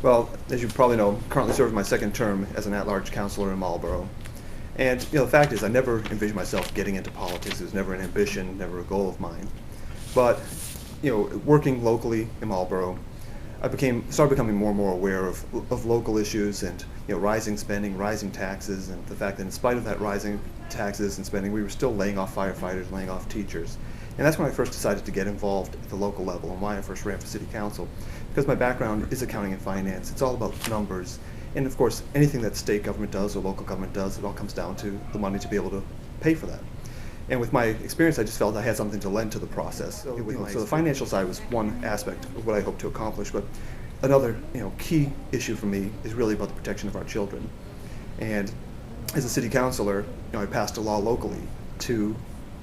Well, as you probably know, I'm currently serving my second term as an at-large councilor in Marlborough. And the fact is, I never envisioned myself getting into politics. It was never an ambition, never a goal of mine. But working locally in Marlborough, I started becoming more and more aware of local issues and rising spending, rising taxes, and the fact that in spite of that rising taxes and spending, we were still laying off firefighters, laying off teachers. And that's when I first decided to get involved at the local level and why I first ran for city council. Because my background is accounting and finance. It's all about numbers. And of course, anything that state government does or local government does, it all comes down to the money to be able to pay for that. And with my experience, I just felt I had something to lend to the process. So the financial side was one aspect of what I hope to accomplish, but another key issue for me is really about the protection of our children. And as a city councilor, I passed a law locally to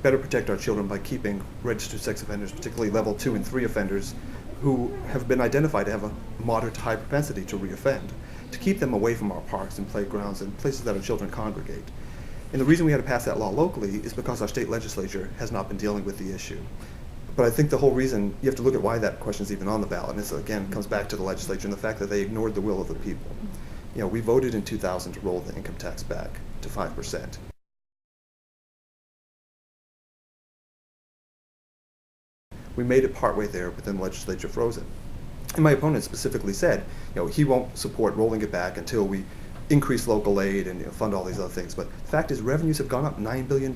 better protect our children by keeping registered sex offenders, particularly level 2 and 3 offenders, who have been identified to have a moderate to high propensity to reoffend, to keep them away from our parks and playgrounds and places that our children congregate. And the reason we had to pass that law locally is because our state legislature has not been dealing with the issue. But I think the whole reason, you have to look at why that question is even on the ballot, and this again comes back to the legislature and the fact that they ignored the will of the people. We voted in 2000 to roll the income tax back to 5%. We made it partway there, but then the legislature froze it. And my opponent specifically said, he won't support rolling it back until we increase local aid and fund all these other things. But the fact is, revenues have gone up $9 billion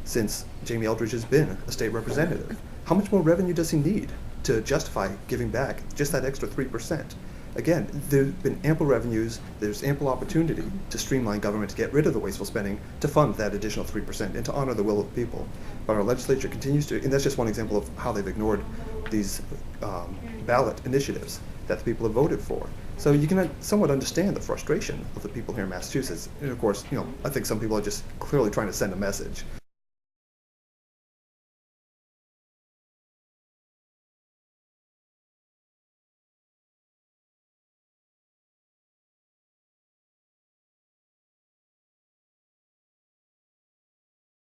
since Jamie Eldridge has been a state representative. How much more revenue does he need to justify giving back just that extra 3%? Again, there's been ample revenues, there's ample opportunity to streamline government, to get rid of the wasteful spending, to fund that additional 3%, and to honor the will of the people. But our legislature continues to, and that's just one example of how they've ignored these ballot initiatives that the people have voted for. So you can somewhat understand the frustration of the people here in Massachusetts. And of course, I think some people are just clearly trying to send a message.